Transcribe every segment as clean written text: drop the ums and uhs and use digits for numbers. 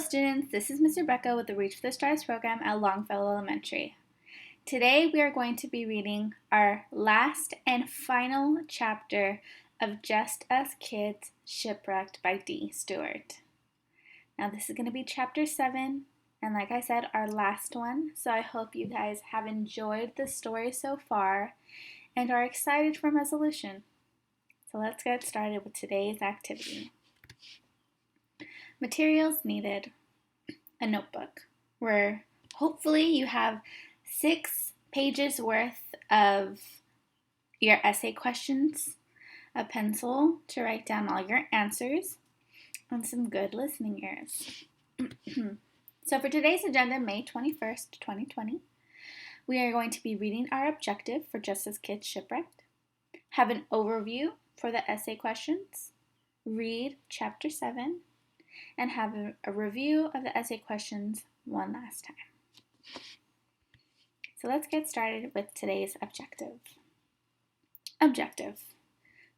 students, this is Ms. Rebecca with the Reach for the Stars program at Longfellow Elementary. Today we are going to be reading our last and final chapter of Just Us Kids Shipwrecked by D. Stewart. Now this is going to be chapter 7, and like I said, our last one, so I hope you guys have enjoyed the story so far and are excited for resolution. So let's get started with today's activity. Materials needed: a notebook where hopefully you have 6 pages worth of your essay questions, a pencil to write down all your answers, and some good listening ears. So for today's agenda, May 21st, 2020, we are going to be reading our objective for Just Us Kids Shipwrecked, have an overview for the essay questions, read chapter 7, and have a review of the essay questions one last time. So let's get started with today's objective. Objective: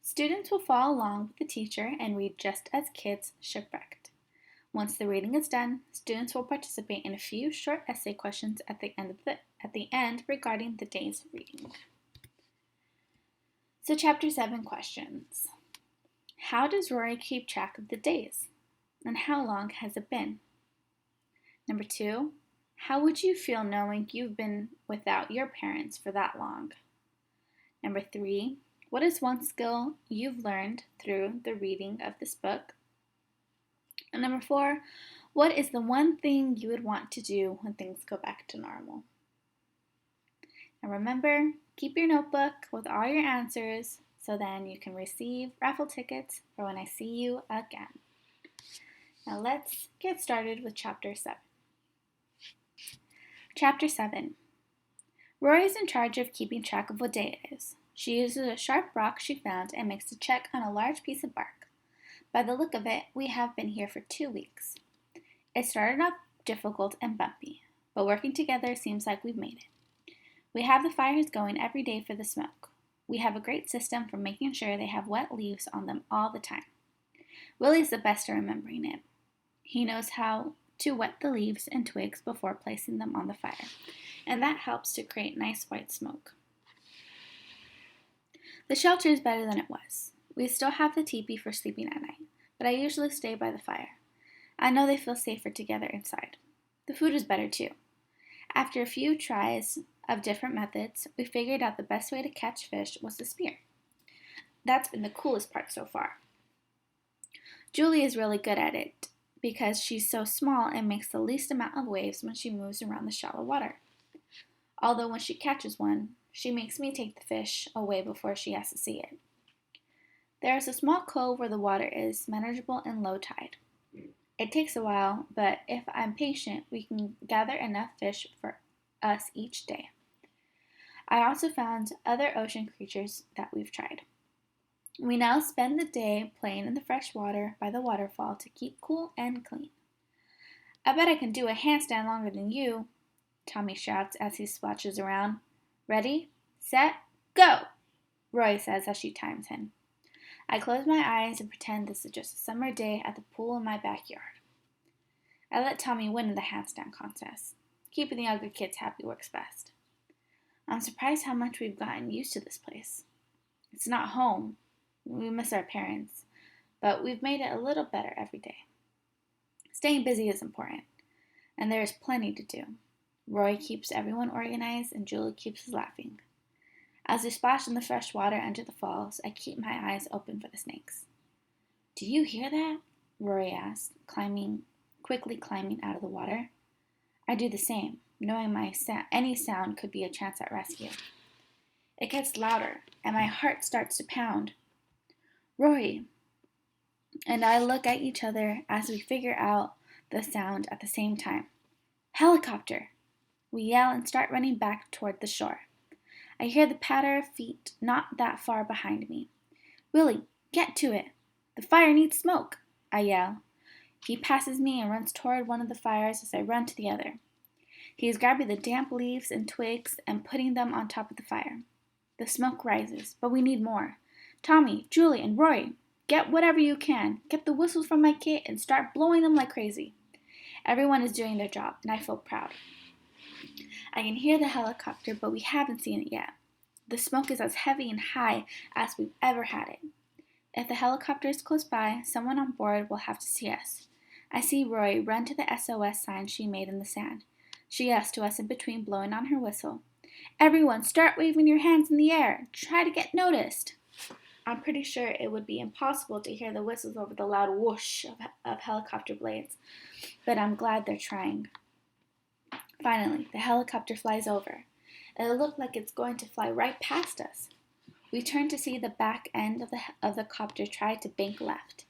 students will follow along with the teacher and read Just Us Kids Shipwrecked. Once the reading is done, students will participate in a few short essay questions at the end regarding the day's reading. So chapter 7 questions. How does Rory keep track of the days? And how long has it been? Number 2, how would you feel knowing you've been without your parents for that long? Number 3, what is one skill you've learned through the reading of this book? And number 4, what is the one thing you would want to do when things go back to normal? And remember, keep your notebook with all your answers so then you can receive raffle tickets for when I see you again. Now let's get started with Chapter 7. Chapter 7. Rory is in charge of keeping track of what day it is. She uses a sharp rock she found and makes a check on a large piece of bark. By the look of it, we have been here for 2 weeks. It started off difficult and bumpy, but working together seems like we've made it. We have the fires going every day for the smoke. We have a great system for making sure they have wet leaves on them all the time. Willie's the best at remembering it. He knows how to wet the leaves and twigs before placing them on the fire, and that helps to create nice white smoke. The shelter is better than it was. We still have the teepee for sleeping at night, but I usually stay by the fire. I know they feel safer together inside. The food is better too. After a few tries of different methods, we figured out the best way to catch fish was the spear. That's been the coolest part so far. Julie is really good at it because she's so small and makes the least amount of waves when she moves around the shallow water. Although when she catches one, she makes me take the fish away before she has to see it. There is a small cove where the water is manageable in low tide. It takes a while, but if I'm patient, we can gather enough fish for us each day. I also found other ocean creatures that we've tried. We now spend the day playing in the fresh water by the waterfall to keep cool and clean. I bet I can do a handstand longer than you, Tommy shouts as he splashes around. Ready, set, go, Roy says as she times him. I close my eyes and pretend this is just a summer day at the pool in my backyard. I let Tommy win in the handstand contest. Keeping the other kids happy works best. I'm surprised how much we've gotten used to this place. It's not home. We miss our parents, but we've made it a little better every day. Staying busy is important, and there is plenty to do. Roy keeps everyone organized, and Julie keeps us laughing. As we splash in the fresh water under the falls, I keep my eyes open for the snakes. Do you hear that? Rory asks, quickly climbing out of the water. I do the same, knowing any sound could be a chance at rescue. It gets louder, and my heart starts to pound. Rory and I look at each other as we figure out the sound at the same time. Helicopter! We yell and start running back toward the shore. I hear the patter of feet not that far behind me. Willie, get to it! The fire needs smoke! I yell. He passes me and runs toward one of the fires as I run to the other. He is grabbing the damp leaves and twigs and putting them on top of the fire. The smoke rises, but we need more. Tommy, Julie, and Roy, get whatever you can. Get the whistles from my kit and start blowing them like crazy. Everyone is doing their job, and I feel proud. I can hear the helicopter, but we haven't seen it yet. The smoke is as heavy and high as we've ever had it. If the helicopter is close by, someone on board will have to see us. I see Rory run to the SOS sign she made in the sand. She yells to us in between, blowing on her whistle. Everyone, start waving your hands in the air. Try to get noticed. I'm pretty sure it would be impossible to hear the whistles over the loud whoosh of helicopter blades, but I'm glad they're trying. Finally, the helicopter flies over. It looked like it's going to fly right past us. We turn to see the back end of the copter try to bank left.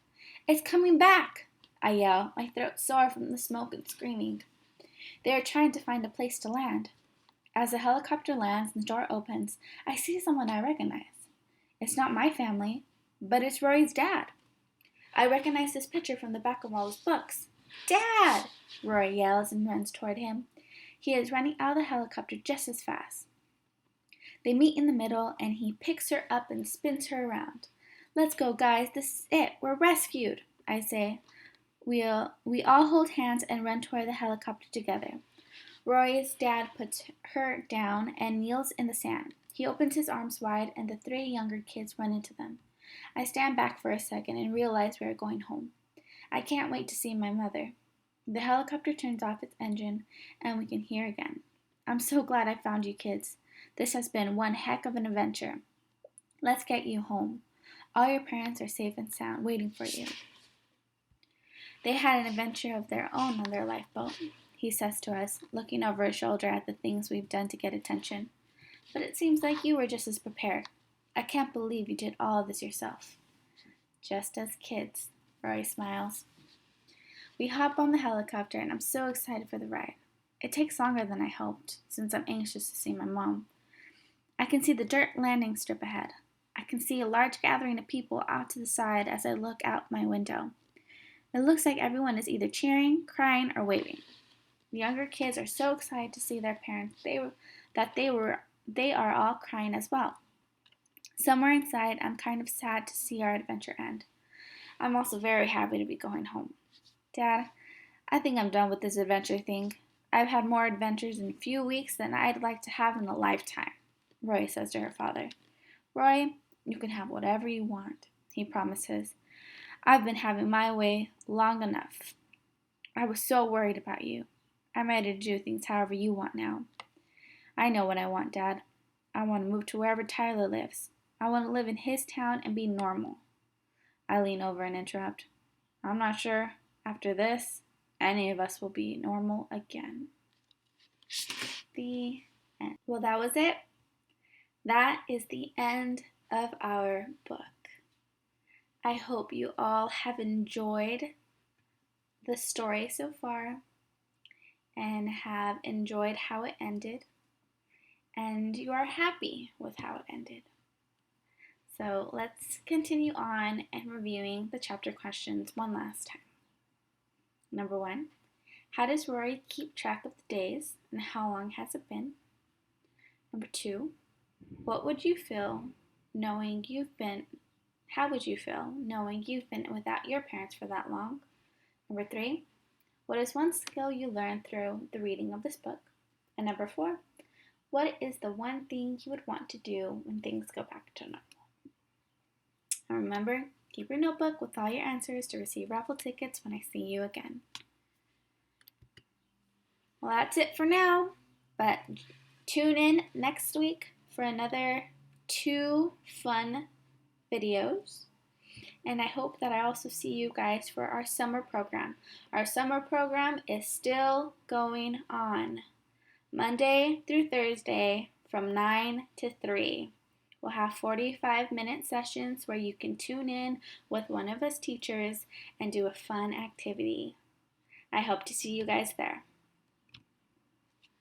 It's coming back, I yell, my throat sore from the smoke and screaming. They are trying to find a place to land. As the helicopter lands and the door opens, I see someone I recognize. It's not my family, but it's Rory's dad. I recognize this picture from the back of all his books. Dad! Rory yells and runs toward him. He is running out of the helicopter just as fast. They meet in the middle, and he picks her up and spins her around. Let's go, guys. This is it. We're rescued, I say. We all hold hands and run toward the helicopter together. Rory's dad puts her down and kneels in the sand. He opens his arms wide, and the 3 younger kids run into them. I stand back for a second and realize we are going home. I can't wait to see my mother. The helicopter turns off its engine, and we can hear again. I'm so glad I found you kids. This has been one heck of an adventure. Let's get you home. All your parents are safe and sound, waiting for you. They had an adventure of their own on their lifeboat, he says to us, looking over his shoulder at the things we've done to get attention. But it seems like you were just as prepared. I can't believe you did all of this yourself. Just as kids, Rory smiles. We hop on the helicopter, and I'm so excited for the ride. It takes longer than I hoped, since I'm anxious to see my mom. I can see the dirt landing strip ahead. I can see a large gathering of people out to the side as I look out my window. It looks like everyone is either cheering, crying, or waving. The younger kids are so excited to see their parents they are all crying as well. Somewhere inside, I'm kind of sad to see our adventure end. I'm also very happy to be going home. Dad, I think I'm done with this adventure thing. I've had more adventures in a few weeks than I'd like to have in a lifetime, Rory says to her father. Rory, you can have whatever you want, he promises. I've been having my way long enough. I was so worried about you. I'm ready to do things however you want now. I know what I want, Dad. I want to move to wherever Tyler lives. I want to live in his town and be normal. I lean over and interrupt. I'm not sure, after this, any of us will be normal again. The end. Well, that was it. That is the end of our book. I hope you all have enjoyed the story so far and have enjoyed how it ended, and you are happy with how it ended. So let's continue on and reviewing the chapter questions one last time. Number 1, how does Rory keep track of the days and how long has it been? Number 2, how would you feel knowing you've been without your parents for that long? Number 3, what is one skill you learned through the reading of this book? And number 4, what is the one thing you would want to do when things go back to normal? And remember, keep your notebook with all your answers to receive raffle tickets when I see you again. Well, that's it for now, but tune in next week for another 2 fun videos. And I hope that I also see you guys for our summer program. Our summer program is still going on. Monday through Thursday from 9 to 3. We'll have 45-minute sessions where you can tune in with one of us teachers and do a fun activity. I hope to see you guys there.